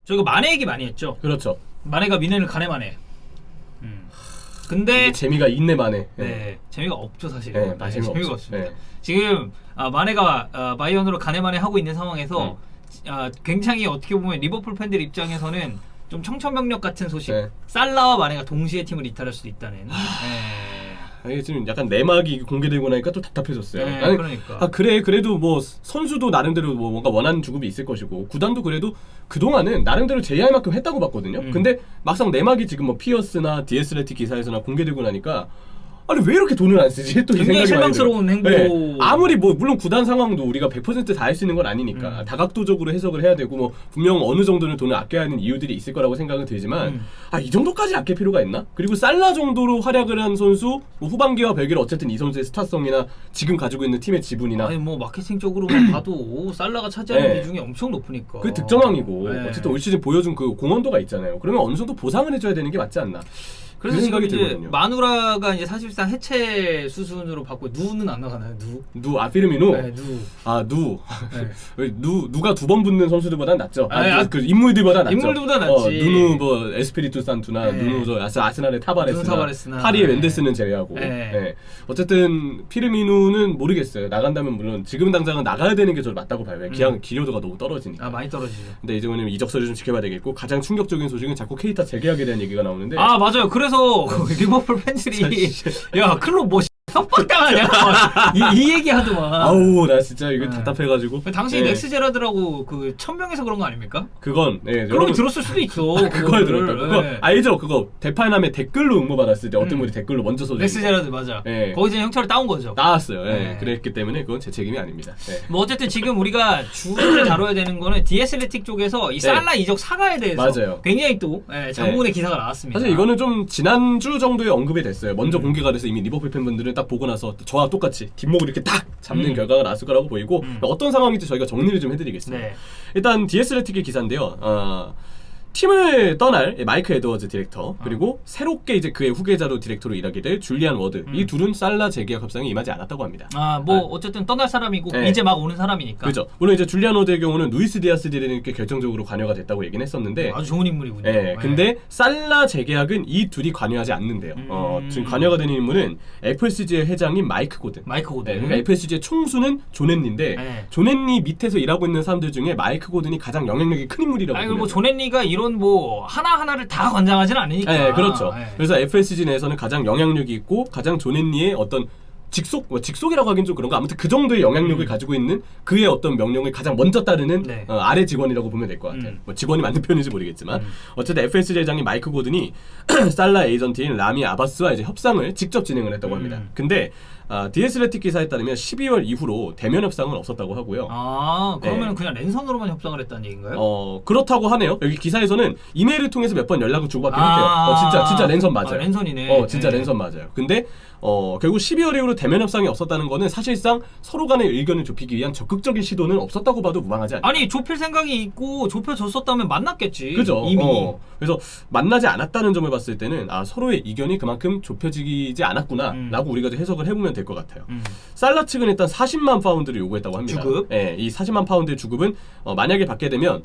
저희가 마네 얘기 많이 했죠. 그렇죠. 마네가 미넨을 가네마네. 근데 재미가 있네 마네. 네, 재미가 없죠 사실. 네, 재미가 없습니다. 네. 지금 마네가 바이언으로 가네마네 하고 있는 상황에서 굉장히 어떻게 보면 리버풀 팬들 입장에서는 좀 청천벽력 같은 소식. 네. 살라와 마네가 동시에 팀을 이탈할 수도 있다는. 이게 지금 약간 내막이 공개되고 나니까 또 답답해졌어요. 네, 아니, 그러니까. 그래도 뭐 선수도 나름대로 뭐 뭔가 원하는 주급이 있을 것이고 구단도 그래도 그동안은 나름대로 제의할 만큼 했다고 봤거든요. 근데 막상 내막이 지금 뭐 피어스나 디에스레티 기사에서나 공개되고 나니까 아니 왜 이렇게 돈을 안 쓰지? 또 이 굉장히 생각이 많이 들어요. 실망스러운 행보. 네. 아무리 뭐 물론 구단 상황도 우리가 100% 다 할 수 있는 건 아니니까 다각도적으로 해석을 해야 되고 뭐 분명 어느 정도는 돈을 아껴야 하는 이유들이 있을 거라고 생각은 들지만 이 정도까지 아낄 필요가 있나? 그리고 살라 정도로 활약을 한 선수 뭐 후반기와 별개로 어쨌든 이 선수의 스타성이나 지금 가지고 있는 팀의 지분이나 아니 뭐 마케팅적으로만 봐도 살라가 차지하는 네. 비중이 엄청 높으니까. 그 득점왕이고 네. 어쨌든 올 시즌 보여준 그 공헌도가 있잖아요. 그러면 어느 정도 보상을 해줘야 되는 게 맞지 않나? 그래서 그 지금 생각이 이제 들거든요. 마누라가 이제 사실상 해체 수순으로 받고 누는 안 나가나요? 피르미노? 네, 누가 두 번 붙는 선수들보다 낫죠. 그 인물들보다 낫죠. 인물들보다 낫지. 누누 뭐 에스피리투 산투나 네. 누누 저 아스날의 타바레스나 타바레스나. 파리의 네. 멘데스는 제외하고. 네. 네. 어쨌든 피르미노는 모르겠어요. 나간다면 물론 지금 당장은 나가야 되는 게 저 맞다고 봐요. 기여도가 너무 떨어지니까. 많이 떨어지죠. 근데 이제 왜냐면 이적서를 좀 지켜봐야 되겠고 가장 충격적인 소식은 자꾸 케이타 재계약에 대한 얘기가 나오는데. 맞아요. 그래서 리버풀 팬들이 야 클럽 뭐 협박당하냐 이 얘기 하더만. 아우 나 진짜 이거 답답해가지고. 당시 넥스 제라드라고 그 천명에서 그런 거 아닙니까? 그건 그럼 들었을 수도 있어. 그걸 들었다. 그거 알죠? 그거 대파남에 댓글로 응모 받았을 때 어떤 분이 댓글로 먼저 써줘. 넥스 제라드 맞아. 거기서 형철을 따온 거죠. 나왔어요. 그랬기 때문에 그건 제 책임이 아닙니다. 뭐 어쨌든 지금 우리가 주를 다뤄야 되는 거는 디에슬레틱 쪽에서 이 살라 이적 사과에 대해서 맞아요. 굉장히 또 장문의 기사가 나왔습니다. 사실 이거는 좀 지난주 정도에 언급이 됐어요. 먼저 공개가 돼서 이미 리버풀 팬분들은 딱 보고 나서 저와 똑같이 뒷목을 이렇게 딱 잡는 결과가 나왔을 거라고 보이고 어떤 상황인지 저희가 정리를 좀 해드리겠습니다. 일단 디에슬레틱의 기사인데요. 팀을 떠날 마이크 에드워즈 디렉터 그리고 새롭게 이제 그의 후계자로 디렉터로 일하게 될 줄리안 워드 이 둘은 살라 재계약 협상에 임하지 않았다고 합니다. 어쨌든 떠날 사람이고 이제 막 오는 사람이니까. 그렇죠. 물론 이제 줄리안 워드의 경우는 루이스 디아스 디레니께 결정적으로 관여가 됐다고 얘기는 했었는데 아주 좋은 인물이군요. 근데 살라 재계약은 이 둘이 관여하지 않는데요. 지금 관여가 되는 인물은 FSG의 회장인 마이크 고든. 그러니까 FSG의 총수는 존 헨리인데 존 헨리 밑에서 일하고 있는 사람들 중에 마이크 고든이 가장 영향력이 큰 인물이라고 보면. 뭐 존 헨리가 이런 뭐 하나하나를 다 관장하지는 않으니까. 그렇죠. 그래서 FSG 내에서는 가장 영향력이 있고 가장 존 헨리의 어떤 직속이라고 하긴 좀 그런가 아무튼 그 정도의 영향력을 가지고 있는 그의 어떤 명령을 가장 먼저 따르는 아래 직원이라고 보면 될 것 같아요. 뭐 직원이 맞는 표현인지 모르겠지만 어쨌든 FSG 회장인 마이크 고든이 살라 에이전트인 라미 아바스와 이제 협상을 직접 진행을 했다고 합니다. 근데 디에슬레틱 기사에 따르면 12월 이후로 대면 협상은 없었다고 하고요. 그러면 그냥 랜선으로만 협상을 했다는 얘기인가요? 그렇다고 하네요. 여기 기사에서는 이메일을 통해서 몇 번 연락을 주고받긴 했대요. 진짜 랜선 맞아요. 랜선이네. 진짜 랜선 맞아요. 근데 결국 12월 이후로 대면 협상이 없었다는 거는 사실상 서로 간의 의견을 좁히기 위한 적극적인 시도는 없었다고 봐도 무방하지 않아요. 아니 좁힐 생각이 있고 좁혀졌었다면 만났겠지. 그죠. 이미. 그래서 만나지 않았다는 점을 봤을 때는 서로의 이견이 그만큼 좁혀지지 않았구나라고 우리가 해석을 해보면 될 것 같아요. 살라 측은 일단 40만 파운드를 요구했다고 합니다. 주급? 이 40만 파운드의 주급은 만약에 받게 되면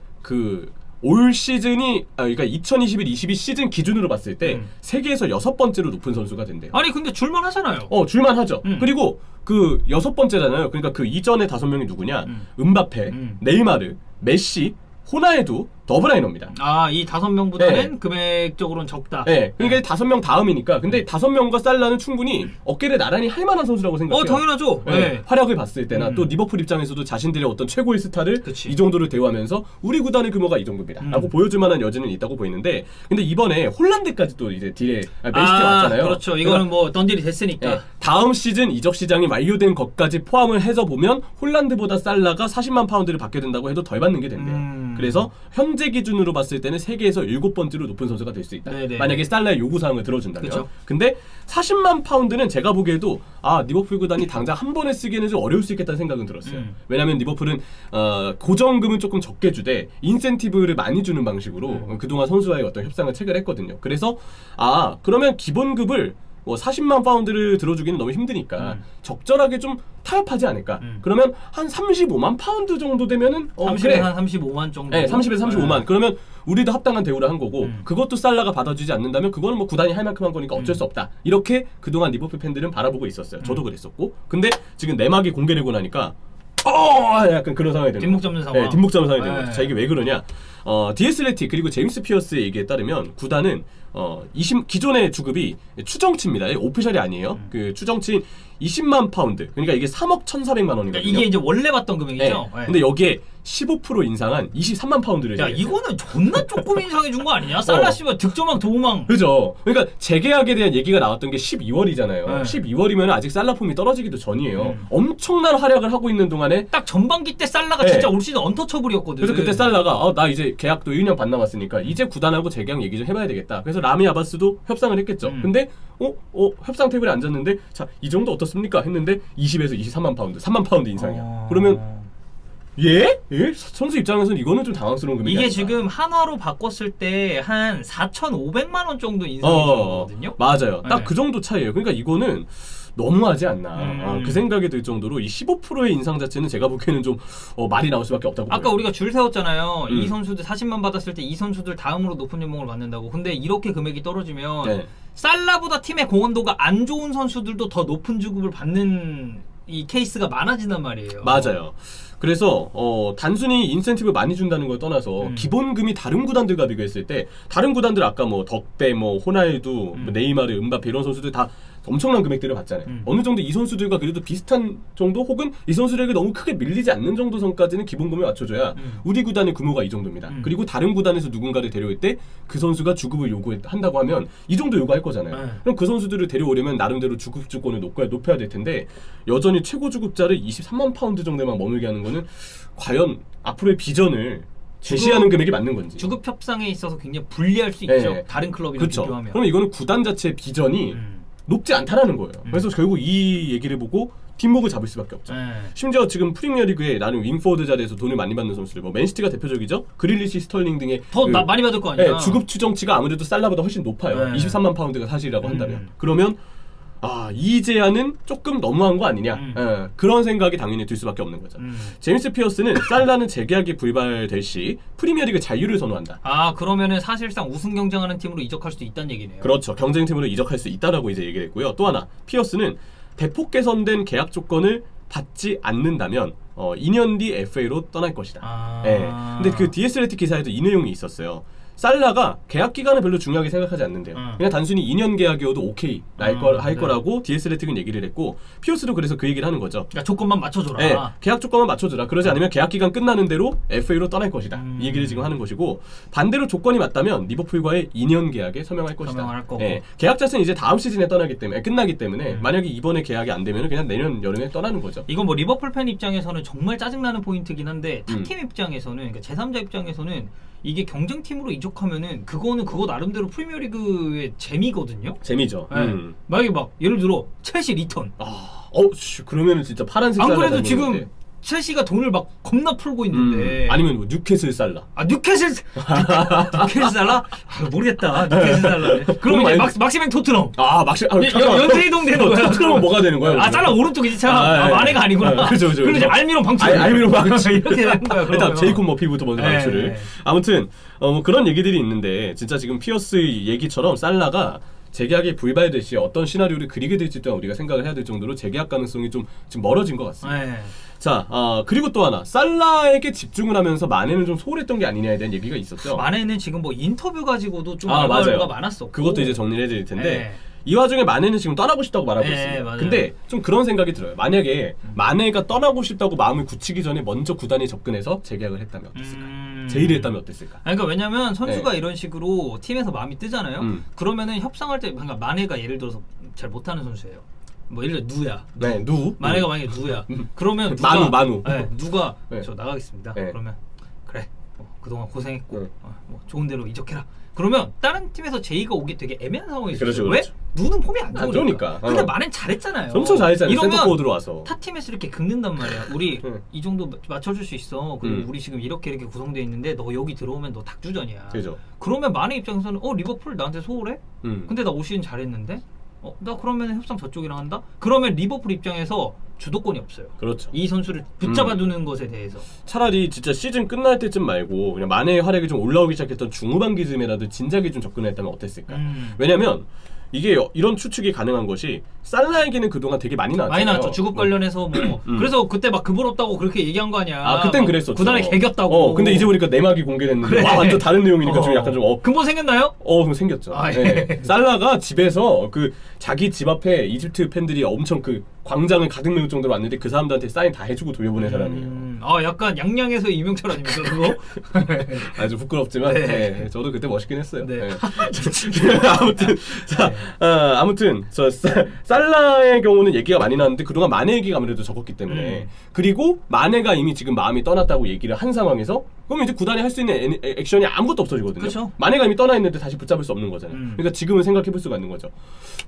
올 시즌이 그러니까 2021-22 시즌 기준으로 봤을 때 세계에서 6번째로 높은 선수가 된대요. 아니 근데 줄만 하잖아요. 줄만 하죠. 그리고 그 6번째잖아요. 그러니까 그 이전에 5명이 누구냐? 음바페, 네이마르, 메시, 호나에두, 더브라이너입니다. 이 5명보다는 금액적으로는 적다. 그러니까 5명 다음이니까. 근데 5명과 살라는 충분히 어깨를 나란히 할 만한 선수라고 생각해요. 당연하죠. 활약을 봤을 때나 또 리버풀 입장에서도 자신들의 어떤 최고의 스타를 이 정도를 대우하면서 우리 구단의 규모가 이 정도입니다. 라고 보여줄 만한 여지는 있다고 보이는데 근데 이번에 홀란드까지 또 이제 딜에 맨시티에 왔잖아요. 그렇죠. 이거는 뭐 던딜이 됐으니까. 다음 시즌 이적 시장이 완료된 것까지 포함을 해서 보면 홀란드보다 살라가 40만 파운드를 받게 된다고 해도 덜 받는 게 된대요. 그래서 현재 기준으로 봤을 때는 세계에서 7번째로 높은 선수가 될 수 있다. 만약에 살라의 요구사항을 들어준다면. 그쵸. 근데 40만 파운드는 제가 보기에도 리버풀 구단이 당장 한 번에 쓰기에는 좀 어려울 수 있겠다는 생각은 들었어요. 왜냐하면 리버풀은 고정금은 조금 적게 주되 인센티브를 많이 주는 방식으로 그동안 선수와의 어떤 협상을 체결했거든요. 그래서 그러면 기본급을 뭐 40만 파운드를 들어주기는 너무 힘드니까 적절하게 좀 타협하지 않을까. 그러면 한 35만 파운드 정도 되면은 30에서 그래. 한 35만 정도. 네, 30에서 35만. 그러면 우리도 합당한 대우를 한 거고 그것도 살라가 받아주지 않는다면 그거는 뭐 구단이 할 만큼 한 거니까 어쩔 수 없다. 이렇게 그동안 리버풀 팬들은 바라보고 있었어요. 저도 그랬었고. 근데 지금 내막이 공개되고 나니까 약간 그런 상황이 되는 뒷목 잡는 상황. 네, 뒷목 잡는 상황이 되는 네. 거죠. 자, 이게 왜 그러냐? 디에슬레틱 그리고 제임스 피어스의 얘기에 따르면 구단은 기존의 주급이 추정치입니다. 오피셜이 아니에요. 그 추정치 20만 파운드. 그러니까 이게 3억 1,400만 원이거든요. 그러니까 이게 이제 원래 받던 금액이죠. 네. 네. 근데 여기에 15% 인상한 23만 파운드를 야, 제기했어요. 이거는 존나 조금 인상해 준 거 아니냐? 살라 씨발 득점왕 도움왕. 그죠. 그러니까 재계약에 대한 얘기가 나왔던 게 12월이잖아요. 네. 12월이면 아직 살라 폼이 떨어지기도 전이에요. 엄청난 활약을 하고 있는 동안에 딱 전반기 때 살라가 네. 진짜 올 시즌 언터처블이었거든. 그래서 그때 살라가 나 이제 계약도 1년 반 남았으니까 이제 구단하고 재계약 얘기 좀 해봐야 되겠다. 그래서 라미 아바스도 협상을 했겠죠. 근데 협상 테이블에 앉았는데 자, 이 정도 어떻습니까? 했는데 20에서 23만 파운드, 3만 파운드 인상이야. 그러면 예? 선수 입장에서는 이거는 좀 당황스러운 금액이 이게 아닐까. 지금 한화로 바꿨을 때 한 4,500만 원 정도 인상이 들어거든요. 맞아요. 딱 네. 그 정도 차이예요. 그러니까 이거는 너무하지 않나. 그 생각이 들 정도로 이 15%의 인상 자체는 제가 보기에는 좀 말이 나올 수밖에 없다고 아까 보여요. 우리가 줄 세웠잖아요. 이 선수들 40만 받았을 때 이 선수들 다음으로 높은 연봉을 받는다고. 근데 이렇게 금액이 떨어지면 네. 살라보다 팀의 공헌도가 안 좋은 선수들도 더 높은 주급을 받는 이 케이스가 많아진단 말이에요. 맞아요. 그래서 단순히 인센티브 많이 준다는 걸 떠나서 기본금이 다른 구단들과 비교했을 때 다른 구단들 아까 뭐 덕배, 뭐 호날두, 뭐 네이마르, 음바페 이런 선수들 다 엄청난 금액들을 받잖아요. 어느 정도 이 선수들과 그래도 비슷한 정도 혹은 이 선수들에게 너무 크게 밀리지 않는 정도 선까지는 기본금을 맞춰줘야 우리 구단의 규모가 이 정도입니다. 그리고 다른 구단에서 누군가를 데려올 때 그 선수가 주급을 요구한다고 하면 이 정도 요구할 거잖아요. 그럼 그 선수들을 데려오려면 나름대로 주급 주권을 높여야 될 텐데 여전히 최고 주급자를 23만 파운드 정도만 머물게 하는 거는 과연 앞으로의 비전을 제시하는 금액이 맞는 건지. 주급 협상에 있어서 굉장히 불리할 수 네. 있죠. 다른 클럽이랑 그쵸. 비교하면. 그럼 이거는 구단 자체의 비전이 높지 않다라는 거예요. 그래서 결국 이 얘기를 보고 뒷목을 잡을 수밖에 없죠. 심지어 지금 프리미어리그에 나는 윙포워드 자리에서 돈을 많이 받는 선수들, 뭐 맨시티가 대표적이죠. 그릴리시, 스털링 등의 더 많이 받을 거 아니야. 네, 주급 추정치가 아무래도 살라보다 훨씬 높아요. 네. 23만 파운드가 사실이라고 한다면. 그러면 이 제안은 조금 너무한 거 아니냐. 그런 생각이 당연히 들 수밖에 없는 거죠. 제임스 피어스는 살라는 재계약이 불발될 시 프리미어리그 자유를 선호한다. 그러면은 사실상 우승 경쟁하는 팀으로 이적할 수도 있다는 얘기네요. 그렇죠. 경쟁팀으로 이적할 수 있다라고 이제 얘기를 했고요. 또 하나, 피어스는 대폭 개선된 계약 조건을 받지 않는다면 2년 뒤 FA로 떠날 것이다. 네. 근데 그 디에슬레틱 기사에도 이 내용이 있었어요. 살라가 계약 기간을 별로 중요하게 생각하지 않는데요. 그냥 단순히 2년 계약이어도 오케이 할 거라고 디에슬레틱은 얘기를 했고 피어스도 그래서 그 얘기를 하는 거죠. 그러니까 조건만 맞춰줘라. 네, 계약 조건만 맞춰주라. 그러지 않으면 계약 기간 끝나는 대로 FA로 떠날 것이다. 이 얘기를 지금 하는 것이고 반대로 조건이 맞다면 리버풀과의 2년 계약에 서명할 것이다. 서명할 거고. 네, 계약 자체는 이제 다음 시즌에 끝나기 때문에 만약에 이번에 계약이 안 되면 그냥 내년 여름에 떠나는 거죠. 이건 뭐 리버풀 팬 입장에서는 정말 짜증나는 포인트긴 한데 타팀 입장에서는 그러니까 제3자 입장에서는 이게 경쟁팀으로 이적하면은 그거는 그거 나름대로 프리미어리그의 재미거든요. 재미죠. 네. 만약에 막 예를 들어 첼시 리턴. 그러면은 진짜 파란색 안 살라 그래도 닮은 지금 건데. 첼시가 돈을 막 겁나 풀고 있는데. 아니면 뭐 뉴캐슬 살라. 뉴캐슬 살라? 모르겠다. 뉴캐슬 살라네. 그럼 이제 막시맹 토트넘. 연세이동 되는 거야. 토트넘은 뭐가 되는 거야? 살라 오른쪽이지 참. 마네가 아니구나. 그렇죠. 그리고 이제 알미론 방출. 알미론 방출. 이렇게 되는 거야. 일단 제이콥 머피부터 먼저 방출을. 아무튼 뭐 그런 얘기들이 있는데 진짜 지금 피어스 얘기처럼 살라가 재계약이 불발될 시 어떤 시나리오를 그리게 될지 또한 우리가 생각을 해야 될 정도로 재계약 가능성이 좀 지금 멀어진 것 같습니다. 자, 그리고 또 하나 살라에게 집중을 하면서 마네는 좀 소홀했던 게 아니냐에 대한 얘기가 있었죠. 마네는 지금 뭐 인터뷰 가지고도 좀 알바가 많았었고 그것도 이제 정리를 해드릴 텐데 이 와중에 마네는 지금 떠나고 싶다고 말하고 있습니다. 맞아요. 근데 좀 그런 생각이 들어요. 만약에 마네가 떠나고 싶다고 마음을 굳히기 전에 먼저 구단에 접근해서 재계약을 했다면 어땠을까? 제의를 했다면 어땠을까? 그러니까 왜냐면 선수가 이런 식으로 팀에서 마음이 뜨잖아요. 그러면은 협상할 때 그러니까 마네가 예를 들어서 잘 못하는 선수예요. 뭐 예를 들어 누야. 마네가 만약에 누야. 그러면 누가 만우. 누가 저 나가겠습니다. 그러면 그래. 그동안 고생했고 뭐 좋은 대로 이적해라. 그러면 다른 팀에서 제의가 오기 되게 애매한 상황이 있어요. 그렇죠. 왜? 누는 폼이 안 좋으니까. 근데 마네는 잘했잖아요. 엄청 잘했잖아요. 이러면 센터포워드로 와서. 타 팀에서 이렇게 긁는단 말이야. 우리 이 정도 맞춰줄 수 있어. 그리고 우리 지금 이렇게 구성돼 있는데 너 여기 들어오면 너 닭주전이야. 그죠. 그러면 마네 입장에서는 리버풀 나한테 소홀해? 근데 나 올 시즌 잘했는데? 나 그러면 협상 저쪽이랑 한다? 그러면 리버풀 입장에서 주도권이 없어요. 그렇죠. 이 선수를 붙잡아두는 것에 대해서. 차라리 진짜 시즌 끝날 때쯤 말고 그냥 마네의 활약이 좀 올라오기 시작했던 중후반기쯤이라도 진작에 좀 접근했다면 어땠을까? 왜냐면 이게 이런 추측이 가능한 것이 살라에게는 그동안 되게 많이 나왔잖아요. 많이 나왔죠. 주급 관련해서 뭐 그래서 그때 막 그부럽다고 그렇게 얘기한 거 아니야. 아 그땐 그랬었죠. 구단에 개겼다고. 근데 이제 보니까 내막이 공개됐는데 그래. 와 완전 다른 내용이니까 좀 약간 좀 근본 생겼나요? 그럼 생겼죠. 네. 살라가 집에서 그 자기 집 앞에 이집트 팬들이 엄청 그 광장을 가득 메울 정도로 왔는데 그 사람들한테 사인 다 해주고 돌려보낸 사람이에요. 약간 양양에서 이명철 아닙니까 그거? 아주 부끄럽지만 네, 저도 그때 멋있긴 했어요. 네. 아무튼 아무튼 저 살라의 경우는 얘기가 많이 나왔는데 그동안 마네 얘기가 아무래도 적었기 때문에 그리고 마네가 이미 지금 마음이 떠났다고 얘기를 한 상황에서 그러면 이제 구단이 할 수 있는 액션이 아무것도 없어지거든요. 그쵸? 마네가 이미 떠나 있는데 다시 붙잡을 수 없는 거잖아요. 그러니까 지금은 생각해볼 수가 있는 거죠.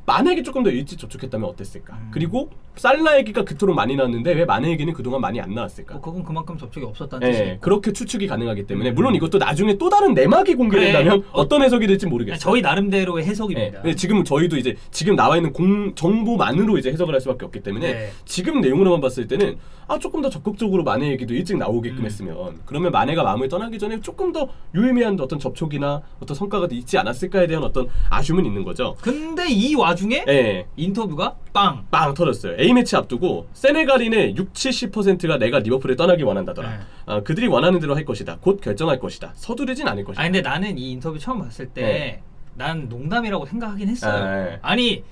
마네에게 조금 더 일찍 접촉했다면 어땠을까? 그리고 살라 얘기가 그토록 많이 나왔는데 왜 마네 얘기는 그동안 많이 안 나왔을까? 그건 그만큼 접촉이 없었다는 뜻이에요. 그렇게 추측이 가능하기 때문에 물론 이것도 나중에 또 다른 내막이 공개된다면 어떤 해석이 될지 모르겠어요. 저희 나름대로의 해석입니다. 지금 저희도 이제 지금 나와 있는 정보만으로 이제 해석을 할 수밖에 없기 때문에 지금 내용으로만 봤을 때는 조금 더 적극적으로 마네 얘기도 일찍 나오게끔 했으면 그러면 마네가 마음을 떠나기 전에 조금 더 유의미한 어떤 접촉이나 어떤 성과가 있지 않았을까에 대한 어떤 아쉬움은 있는 거죠. 근데 이 와중에 인터뷰가 빵 터졌어요. A매치 앞두고 세네갈인의 60-70%가 내가 리버풀에 떠나기 원한다더라. 그들이 원하는 대로 할 것이다. 곧 결정할 것이다. 서두르진 않을 것이다. 근데 나는 이 인터뷰 처음 봤을 때 난 농담이라고 생각하긴 했어요. 아니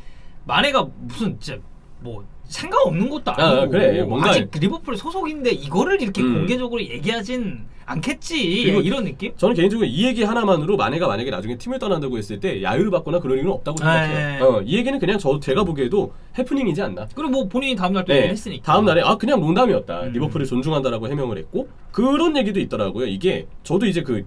마네가 무슨 진짜 뭐 상관없는 것도 아니고 그래. 뭔가 아직 리버풀 소속인데 이거를 이렇게 공개적으로 얘기하진 않겠지 이런 느낌? 저는 개인적으로 이 얘기 하나만으로 마네가 만약에 나중에 팀을 떠난다고 했을 때 야유를 받거나 그럴 이유는 없다고 생각해요. 이 얘기는 그냥 제가 보기에도 해프닝이지 않나. 그리고 뭐 본인이 다음날 또 얘기했으니까 다음날에 그냥 농담이었다. 리버풀을 존중한다라고 해명을 했고 그런 얘기도 있더라고요. 이게 저도 이제 그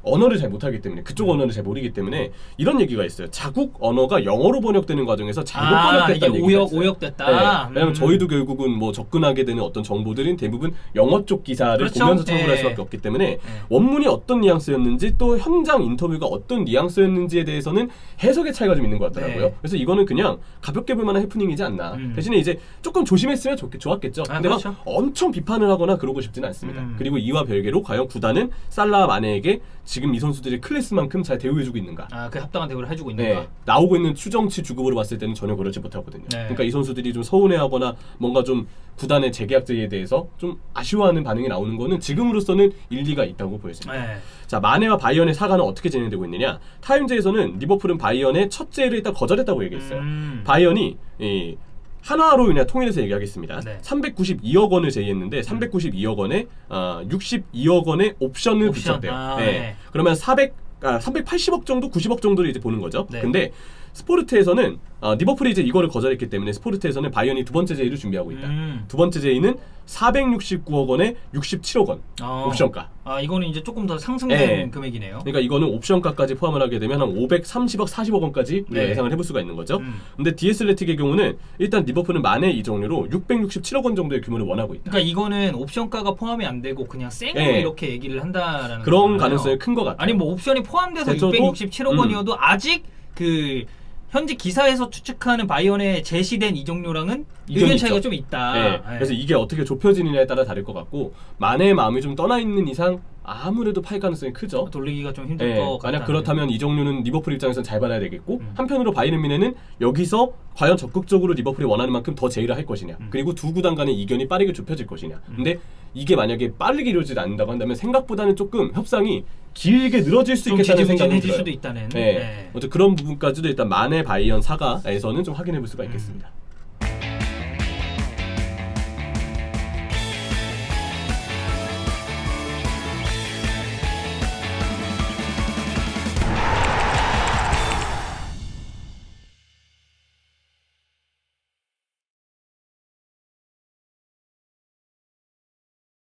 언어를 잘 못하기 때문에 그쪽 언어를 잘 모르기 때문에 이런 얘기가 있어요. 자국 언어가 영어로 번역되는 과정에서 잘못 번역됐다는 얘기가 있어요. 오역됐다. 왜냐면 저희도 결국은 뭐 접근하게 되는 어떤 정보들은 대부분 영어 쪽 기사를 보면서 참고를 할 수밖에 없기 때문에 원문이 어떤 뉘앙스였는지 또 현장 인터뷰가 어떤 뉘앙스였는지에 대해서는 해석의 차이가 좀 있는 것 같더라고요. 그래서 이거는 그냥 가볍게 볼 만한 해프닝이지 않나. 대신에 이제 조금 조심했으면 좋았겠죠. 근데 막 엄청 비판을 하거나 그러고 싶지는 않습니다. 그리고 이와 별개로 과연 구단은 살라 마네에게 지금 이 선수들이 클래스만큼 잘 대우해주고 있는가? 그 합당한 대우를 해주고 있는가? 나오고 있는 추정치 주급으로 봤을 때는 전혀 그렇지 못하거든요. 그러니까 이 선수들이 좀 서운해하거나 뭔가 좀 구단의 재계약제에 대해서 좀 아쉬워하는 반응이 나오는 거는 지금으로서는 일리가 있다고 보여집니다. 자, 마네와 바이언의 사과는 어떻게 진행되고 있느냐? 타임즈에서는 리버풀은 바이언의 첫 제의를 일단 거절했다고 얘기했어요. 바이언이 하나로 그냥 통일해서 얘기하겠습니다. 392억 원을 제의했는데 392억 원에 62억 원의 옵션을 붙였대요. 그러면 380억 정도, 90억 정도를 이제 보는 거죠. 근데 스포르트에서는 리버풀이 이제 이거를 거절했기 때문에 스포르트에서는 바이언이 두 번째 제의를 준비하고 있다. 두 번째 제의는 469억 원에 67억 원 옵션가. 이거는 이제 조금 더 상승된 금액이네요. 그러니까 이거는 옵션가까지 포함을 하게 되면 한 530억, 40억 원까지 예상을 해볼 수가 있는 거죠. 근데 디에슬레틱의 경우는 일단 리버풀은 만에 이 종류로 667억 원 정도의 규모를 원하고 있다. 그러니까 이거는 옵션가가 포함이 안 되고 그냥 생으로 이렇게 얘기를 한다라는 그런 거잖아요. 가능성이 큰 것 같아요. 아니 뭐 옵션이 포함돼서 667억 원이어도 아직 그 현지 기사에서 추측하는 바이언에 제시된 이적료랑은 의견 차이가 좀 있다. 그래서 이게 어떻게 좁혀지느냐에 따라 다를 것 같고 마네의 마음이 좀 떠나 있는 이상 아무래도 팔 가능성이 크죠. 돌리기가 좀 힘들 것 같다. 만약 그렇다면 이적료는 리버풀 입장에서는 잘 받아야 되겠고 한편으로 바이에른 뮌헨은 여기서 과연 적극적으로 리버풀이 원하는 만큼 더 제의를 할 것이냐 그리고 두 구단 간의 이견이 빠르게 좁혀질 것이냐. 근데 이게 만약에 빠르게 이루어지지 않는다고 한다면 생각보다는 조금 협상이 길게 늘어질 수 있겠다는 생각이 들어요. 수도 있다는. 어쨌든 그런 부분까지도 일단 마네 바이언 사가에서는 좀 확인해 볼 수가 있겠습니다.